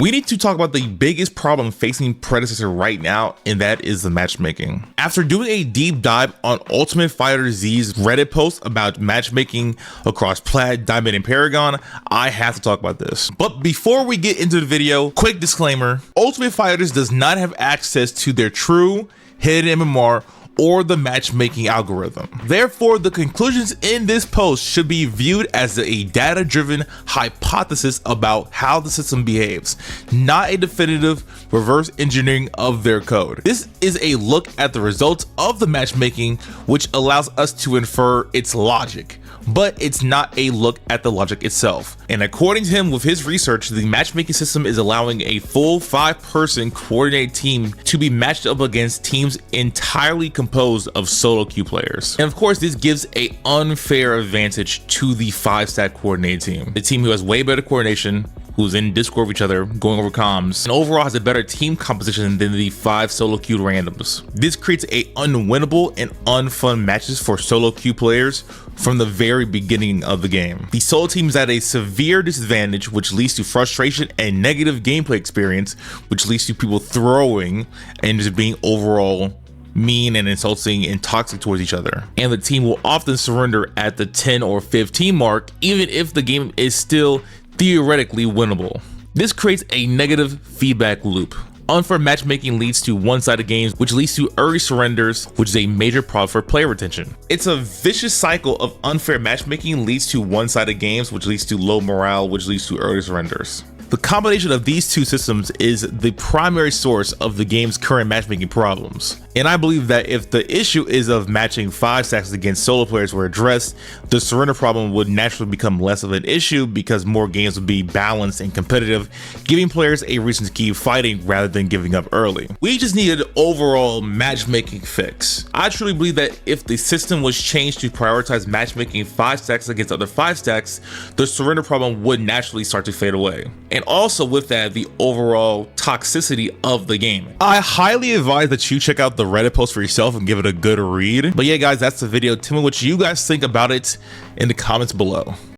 We need to talk about the biggest problem facing Predecessor right now, and that is the matchmaking. After doing a deep dive on Ultimate Fighter Z's Reddit post about matchmaking across Plat, Diamond, and Paragon, I have to talk about this. But before we get into the video, quick disclaimer, Ultimate Fighters does not have access to their true hidden MMR or the matchmaking algorithm. Therefore, the conclusions in this post should be viewed as a data-driven hypothesis about how the system behaves, not a definitive reverse engineering of their code. This is a look at the results of the matchmaking, which allows us to infer its logic, but it's not a look at the logic itself. And according to him, with his research, the matchmaking system is allowing a full 5-person coordinated team to be matched up against teams entirely composed of solo queue players. And of course, this gives an unfair advantage to the 5-stack coordinated team, the team who has way better coordination, who's in Discord with each other, going over comms, and overall has a better team composition than the 5 solo queued randoms. This creates a unwinnable and unfun matches for solo queue players from the very beginning of the game. The solo team is at a severe disadvantage, which leads to frustration and negative gameplay experience, which leads to people throwing and just being overall mean and insulting and toxic towards each other. And the team will often surrender at the 10 or 15 mark, even if the game is still theoretically winnable. This creates a negative feedback loop. Unfair matchmaking leads to one-sided games, which leads to early surrenders, which is a major problem for player retention. It's a vicious cycle of unfair matchmaking leads to one-sided games, which leads to low morale, which leads to early surrenders. The combination of these two systems is the primary source of the game's current matchmaking problems. And I believe that if the issue is of matching 5 stacks against solo players were addressed, the surrender problem would naturally become less of an issue because more games would be balanced and competitive, giving players a reason to keep fighting rather than giving up early. We just need an overall matchmaking fix. I truly believe that if the system was changed to prioritize matchmaking 5 stacks against other 5 stacks, the surrender problem would naturally start to fade away. And also with that, the overall toxicity of the game. I highly advise that you check out the Reddit post for yourself and give it a good read. But yeah, guys, that's the video. Tell me what you guys think about it in the comments below.